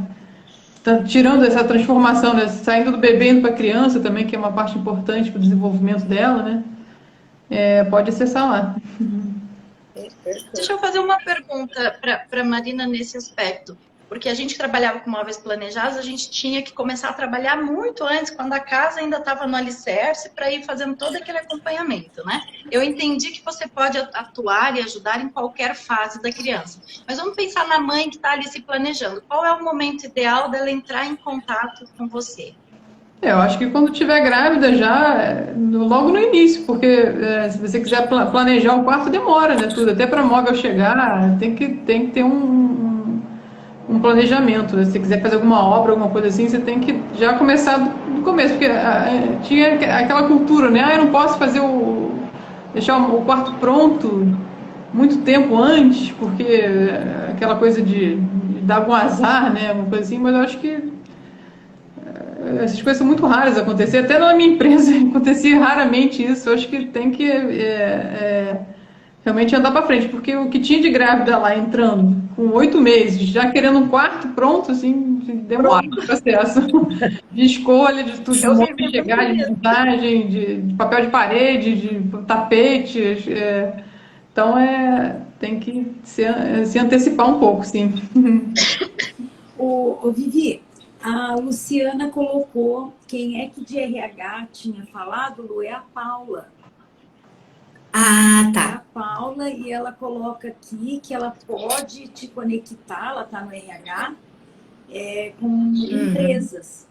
tá tirando essa transformação, né? Saindo do bebê indo para a criança também, que é uma parte importante para o desenvolvimento dela, né? Pode acessar lá. Deixa eu fazer uma pergunta para a Marina nesse aspecto. Porque a gente trabalhava com móveis planejados, a gente tinha que começar a trabalhar muito antes, quando a casa ainda estava no alicerce, para ir fazendo todo aquele acompanhamento, né? Eu entendi que você pode atuar e ajudar em qualquer fase da criança. Mas vamos pensar na mãe que está ali se planejando. Qual é o momento ideal dela entrar em contato com você? Eu acho que quando estiver grávida já, logo no início, porque se você quiser planejar o quarto, demora, né? Tudo, até para móvel chegar, tem que ter um planejamento. Se você quiser fazer alguma obra, alguma coisa assim, você tem que já começar do começo, porque tinha aquela cultura, né? Eu não posso fazer deixar o quarto pronto muito tempo antes, porque aquela coisa de dar algum azar, né? Alguma coisa assim, mas eu acho que essas coisas são muito raras de acontecer. Até na minha empresa acontecia raramente isso. Eu acho que tem que realmente andar para frente, porque o que tinha de grávida lá entrando com 8 meses, já querendo um quarto pronto, assim, demora o processo de escolha, de tudo, de chegar, de montagem, de papel de parede, de tapetes. Então tem que se antecipar um pouco, sim. Vivi, a Luciana colocou quem é que de RH tinha falado, Lu, é a Paula. Ah, tá. É a Paula, e ela coloca aqui que ela pode te conectar, ela está no RH, com empresas.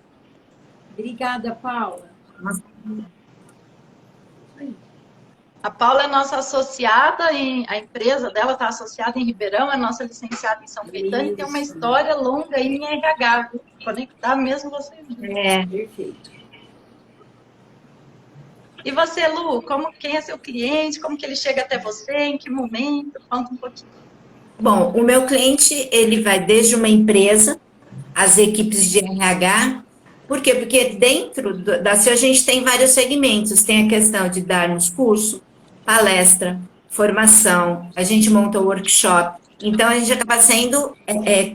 Obrigada, Paula. A Paula é nossa associada, a empresa dela está associada em Ribeirão, é nossa licenciada em São Caetano, e tem uma história longa aí em RH. Vou conectar mesmo vocês. Perfeito. E você, Lu, quem é seu cliente? Como que ele chega até você? Em que momento? Conta um pouquinho. Bom, o meu cliente, ele vai desde uma empresa, as equipes de RH. Por quê? Porque dentro da CIO a gente tem vários segmentos. Tem a questão de darmos curso, palestra, formação, a gente monta o workshop. Então, a gente acaba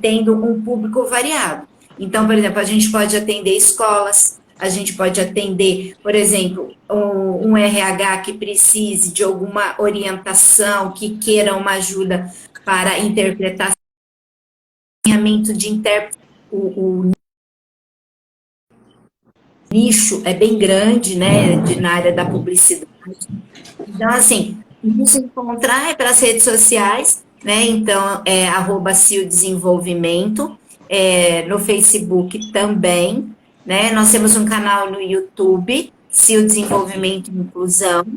tendo um público variado. Então, por exemplo, a gente pode atender escolas, a gente pode atender, por exemplo, um RH que precise de alguma orientação, que queira uma ajuda para interpretar alinhamento de intérprete. O nicho é bem grande, né, na área da publicidade. Então, assim, nos encontrar é pelas redes sociais, né, então é @CIO Desenvolvimento, no Facebook também, né, nós temos um canal no YouTube, CIO Desenvolvimento e Inclusão.com.br,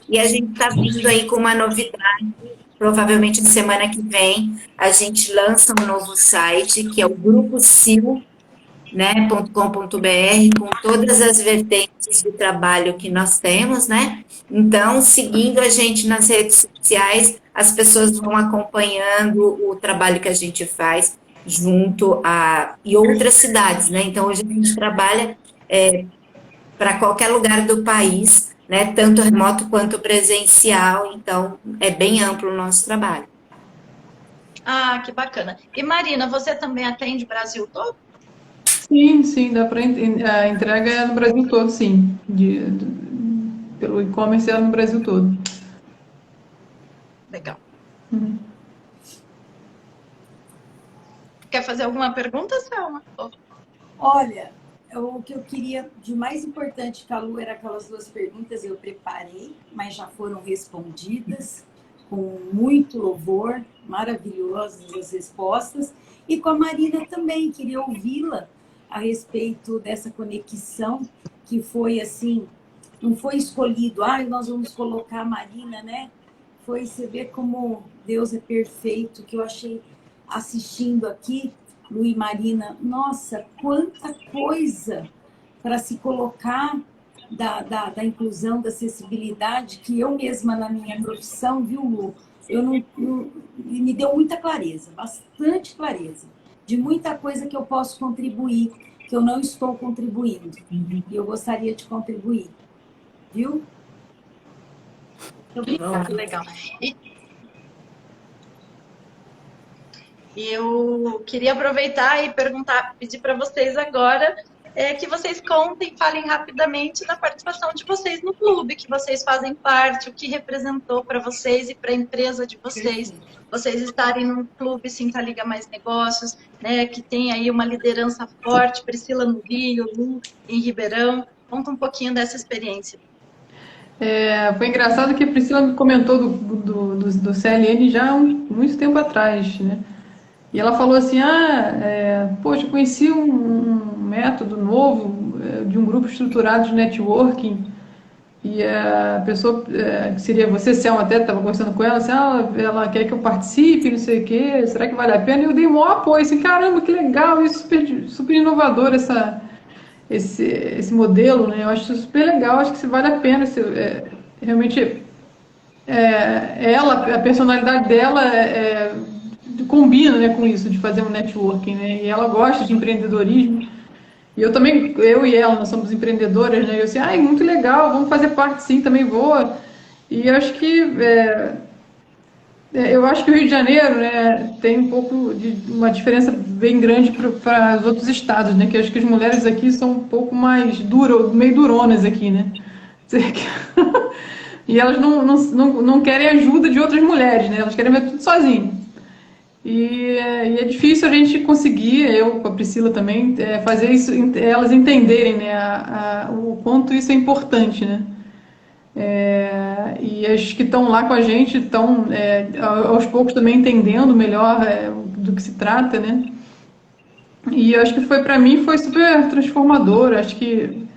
e a gente está vindo aí com uma novidade, provavelmente na semana que vem, a gente lança um novo site, que é o Grupo CIO, né, .com.br, com todas as vertentes de trabalho que nós temos, né? Então, seguindo a gente nas redes sociais, as pessoas vão acompanhando o trabalho que a gente faz junto e outras cidades, né? Então, hoje a gente trabalha para qualquer lugar do país, né? Tanto remoto quanto presencial, então é bem amplo o nosso trabalho. Ah, que bacana. E Marina, você também atende o Brasil todo? Sim, dá para a entrega é no Brasil todo, sim. Pelo e-commerce é no Brasil todo. Legal. Uhum. Quer fazer alguma pergunta, Selma? Olha, o que eu queria de mais importante, Calu, era aquelas duas perguntas eu preparei, mas já foram respondidas com muito louvor, maravilhosas as respostas. E com a Marina também, queria ouvi-la a respeito dessa conexão que foi assim, não foi escolhido, nós vamos colocar a Marina, né? Foi você ver como Deus é perfeito, que eu achei assistindo aqui, Lu e Marina, nossa, quanta coisa para se colocar da inclusão, da acessibilidade, que eu mesma na minha profissão, viu, Lu? Me deu muita clareza, bastante clareza, de muita coisa que eu posso contribuir, que eu não estou contribuindo. E eu gostaria de contribuir. Viu? Obrigada, legal. E eu queria aproveitar e pedir para vocês agora que vocês contem, falem rapidamente da participação de vocês no clube, que vocês fazem parte, o que representou para vocês e para a empresa de vocês, vocês estarem num clube Sinta Liga Mais Negócios, né, que tem aí uma liderança forte, Priscila no Rio, Lu em Ribeirão. Conta um pouquinho dessa experiência. Foi engraçado que a Priscila me comentou do CLN já há muito tempo atrás, né? E ela falou assim, poxa, eu conheci um método novo de um grupo estruturado de networking, e a pessoa, que seria você, Selma, até estava conversando com ela, assim, ela quer que eu participe, não sei o quê, será que vale a pena? E eu dei o maior apoio, assim, caramba, que legal, isso super inovador esse modelo, né? Eu acho super legal, acho que isso vale a pena, realmente a personalidade dela combina, né, com isso, de fazer um networking, né, e ela gosta de empreendedorismo, e eu também, eu e ela, nós somos empreendedoras, né, e eu assim, muito legal, vamos fazer parte sim, também vou, e eu acho que o Rio de Janeiro, né, tem um pouco de uma diferença bem grande para os outros estados, né, que eu acho que as mulheres aqui são um pouco mais meio duronas aqui, né, e elas não querem ajuda de outras mulheres, né, elas querem ver tudo sozinhas. E é difícil a gente conseguir, eu com a Priscila também, fazer isso, elas entenderem, né, o quanto isso é importante, né. E as que estão lá com a gente estão aos poucos também entendendo melhor do que se trata, né. E eu acho que para mim foi super transformador. Acho que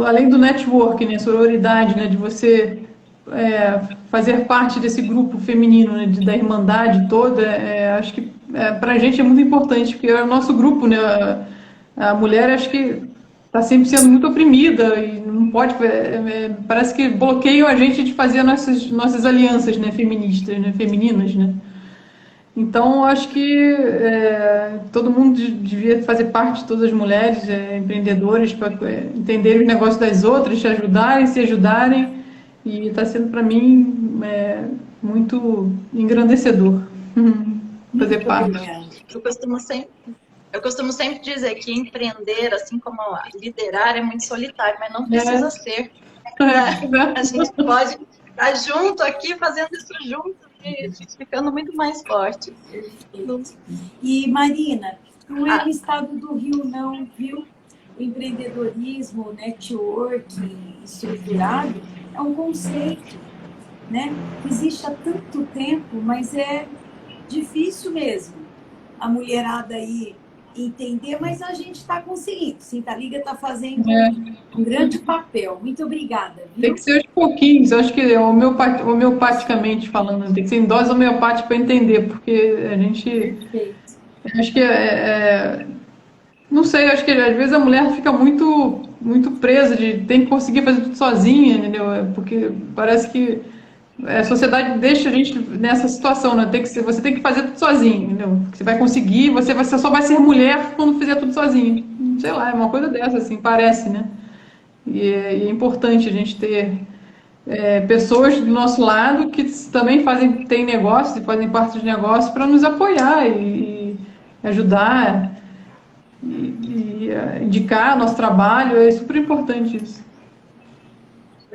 além do network, né, sororidade, né, de você fazer parte desse grupo feminino, né, da irmandade toda, acho que para a gente é muito importante, porque é o nosso grupo, né, a mulher, acho que está sempre sendo muito oprimida e não pode, parece que bloqueiam a gente de fazer nossas alianças, né, feministas, né, femininas, né. Então, acho que todo mundo devia fazer parte, todas as mulheres empreendedoras, para entender os negócios das outras, se ajudarem, e está sendo para mim muito engrandecedor fazer parte. Eu costumo sempre dizer que empreender, assim como liderar, é muito solitário, mas não precisa ser. A gente pode estar junto aqui, fazendo isso junto, e ficando muito mais forte. E, Marina, não é no estado do Rio, não, viu? O empreendedorismo, o networking estruturado é um conceito, né? Existe há tanto tempo, mas é difícil mesmo a mulherada aí entender, mas a gente está conseguindo. Sintaliga está fazendo um grande papel. Muito obrigada. Viu? Tem que ser aos pouquinhos. Eu acho que homeopaticamente falando, tem que ser em dose homeopática para entender, porque a gente... Acho que não sei, acho que às vezes a mulher fica muito presa tem que conseguir fazer tudo sozinha, entendeu? Porque parece que a sociedade deixa a gente nessa situação, né? Você tem que fazer tudo sozinho, entendeu? Você vai conseguir, você só vai ser mulher quando fizer tudo sozinho. Sei lá, é uma coisa dessa, assim, parece, né? E é importante a gente ter pessoas do nosso lado que também têm negócios e fazem parte dos negócios para nos apoiar e ajudar e indicar nosso trabalho. É super importante isso.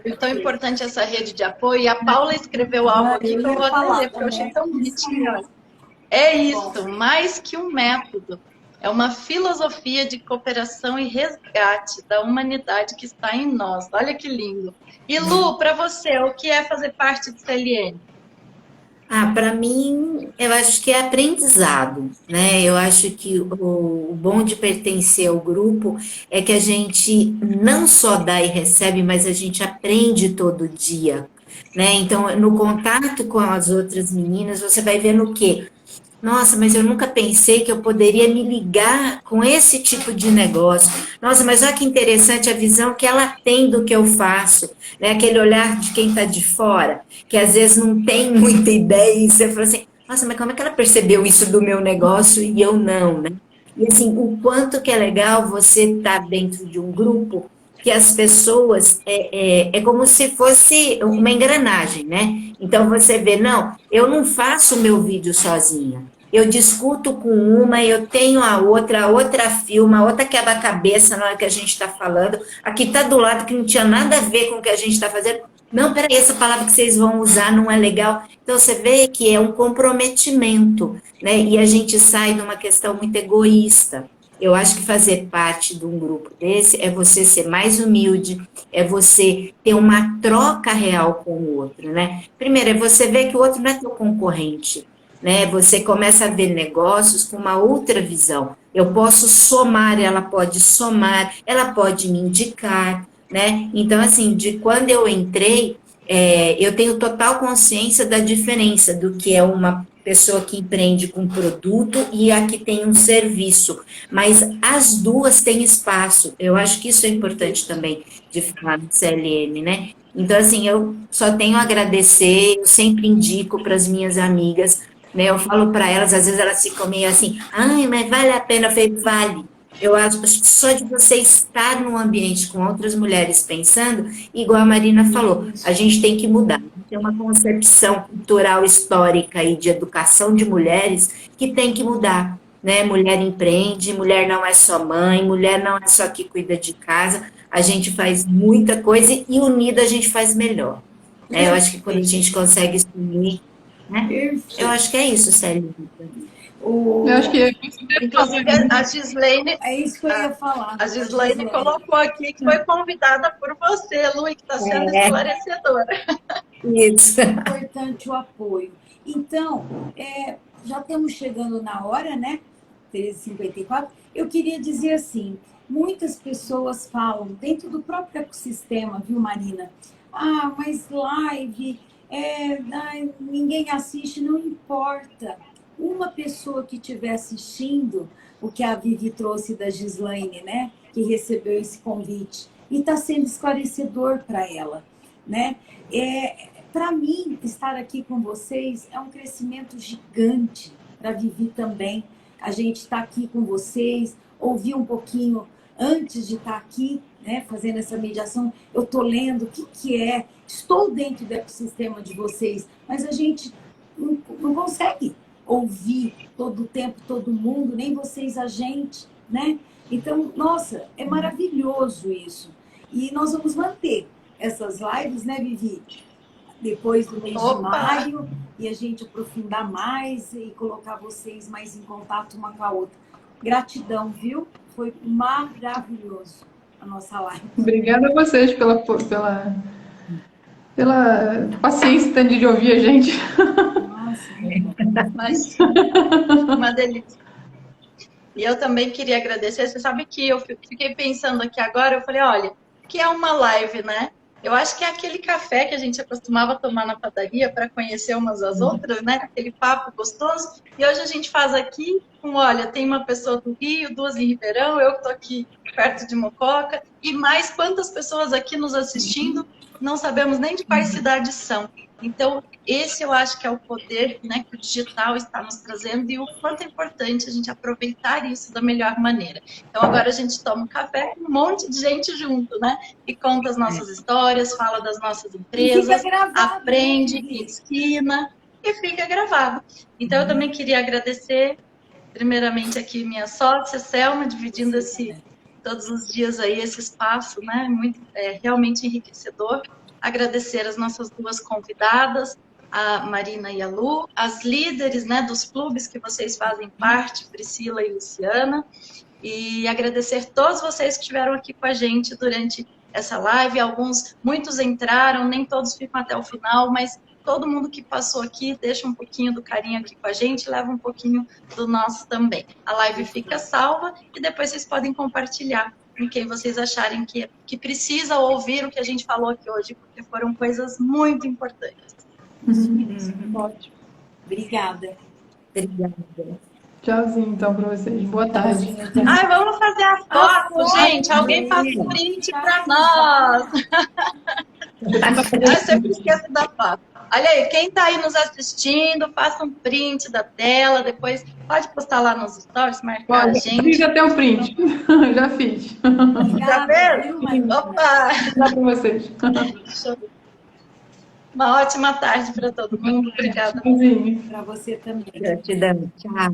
É tão importante essa rede de apoio. E a Paula escreveu algo aqui que eu vou até ler, porque eu achei tão bonitinho. É isso, mais que um método. É uma filosofia de cooperação e resgate da humanidade que está em nós. Olha que lindo. E Lu, para você, o que é fazer parte do CLN? Para mim, eu acho que é aprendizado, né? Eu acho que o bom de pertencer ao grupo é que a gente não só dá e recebe, mas a gente aprende todo dia, né? Então, no contato com as outras meninas, você vai vendo o quê? Nossa, mas eu nunca pensei que eu poderia me ligar com esse tipo de negócio. Nossa, mas olha que interessante a visão que ela tem do que eu faço, né? Aquele olhar de quem está de fora, que às vezes não tem muita ideia, e você fala assim, nossa, mas como é que ela percebeu isso do meu negócio e eu não, né? E assim, o quanto que é legal você estar dentro de um grupo que as pessoas é como se fosse uma engrenagem, né? Então você vê, não, eu não faço o meu vídeo sozinha. Eu discuto com uma, eu tenho a outra filma, a outra quebra a cabeça na hora que a gente está falando, aqui está do lado que não tinha nada a ver com o que a gente está fazendo. Não, peraí, essa palavra que vocês vão usar não é legal. Então você vê que é um comprometimento, né? E a gente sai de uma questão muito egoísta. Eu acho que fazer parte de um grupo desse é você ser mais humilde, é você ter uma troca real com o outro, né? Primeiro, é você ver que o outro não é teu concorrente, né? Você começa a ver negócios com uma outra visão. Eu posso somar, ela pode me indicar, né? Então, assim, de quando eu entrei, eu tenho total consciência da diferença do que é uma pessoa que empreende com produto e a que tem um serviço, mas as duas têm espaço. Eu acho que isso é importante também de falar no CLN, né? Então, assim, eu só tenho a agradecer, eu sempre indico para as minhas amigas, né? Eu falo para elas, às vezes elas ficam meio assim, ai, mas vale a pena? Eu falei, vale. Eu acho que só de você estar num ambiente com outras mulheres pensando, igual a Marina falou, a gente tem que mudar. Tem uma concepção cultural, histórica e de educação de mulheres que tem que mudar, né? Mulher empreende, mulher não é só mãe, mulher não é só que cuida de casa, a gente faz muita coisa e unida a gente faz melhor. Né? Eu acho que quando a gente consegue se unir, né? Eu acho que é isso, Célia. Eu acho que inclusive a Gislaine, é isso que eu ia falar. A Gislaine colocou aqui que foi convidada por você, Lu, que está sendo esclarecedora. Isso. É importante o apoio. Então, já estamos chegando na hora, né? 13h54. Eu queria dizer assim, muitas pessoas falam, dentro do próprio ecossistema, viu, Marina? Ah, mas live, ninguém assiste, não importa. Uma pessoa que estiver assistindo, o que a Vivi trouxe da Gislaine, né? que recebeu esse convite. E está sendo esclarecedor para ela, né? Para mim, estar aqui com vocês é um crescimento gigante para Vivi também. A gente está aqui com vocês, ouvir um pouquinho antes de estar aqui, né, fazendo essa mediação. Eu estou lendo o que é, estou dentro do ecossistema de vocês, mas a gente não consegue ouvir todo o tempo, todo mundo, nem vocês a gente, né? Então, nossa, é maravilhoso isso. E nós vamos manter essas lives, né, Vivi? Depois do mês de maio, e a gente aprofundar mais e colocar vocês mais em contato uma com a outra. Gratidão, viu? Foi maravilhoso a nossa live. Obrigada a vocês pela paciência de ouvir a gente. Nossa, Mas, uma delícia. E eu também queria agradecer. Você sabe que eu fiquei pensando aqui agora, eu falei, olha, o que é uma live, né? Eu acho que é aquele café que a gente acostumava tomar na padaria para conhecer umas às outras, né? Aquele papo gostoso. E hoje a gente faz aqui olha, tem uma pessoa do Rio, duas em Ribeirão, eu que estou aqui perto de Mococa, e mais quantas pessoas aqui nos assistindo, não sabemos nem de quais cidades são. Então, esse eu acho que é o poder, né, que o digital está nos trazendo e o quanto é importante a gente aproveitar isso da melhor maneira. Então, agora a gente toma um café com um monte de gente junto, né? E conta as nossas histórias, fala das nossas empresas, aprende, ensina e fica gravado. Então, eu também queria agradecer, primeiramente, aqui minha sócia, Selma, dividindo todos os dias aí esse espaço, né? Realmente enriquecedor. Agradecer as nossas duas convidadas, a Marina e a Lu, as líderes, né, dos clubes que vocês fazem parte, Priscila e Luciana, e agradecer todos vocês que estiveram aqui com a gente durante essa live. Muitos entraram, nem todos ficam até o final, mas todo mundo que passou aqui deixa um pouquinho do carinho aqui com a gente, leva um pouquinho do nosso também. A live fica salva e depois vocês podem compartilhar com quem vocês acharem que precisa ouvir o que a gente falou aqui hoje, porque foram coisas muito importantes. Ótimo. Obrigada. Tchauzinho, então, para vocês. Boa tarde. Ai, vamos fazer a foto, gente. Alguém faz um print para nós. Eu sempre esqueço da foto. Olha aí, quem está aí nos assistindo, faça um print da tela, depois pode postar lá nos stories, marcar a gente. Já tem um print, já fiz. Já fez? Opa! Dá para vocês. Uma ótima tarde para todo mundo. Obrigada. Para você também. Gratidão. Tchau.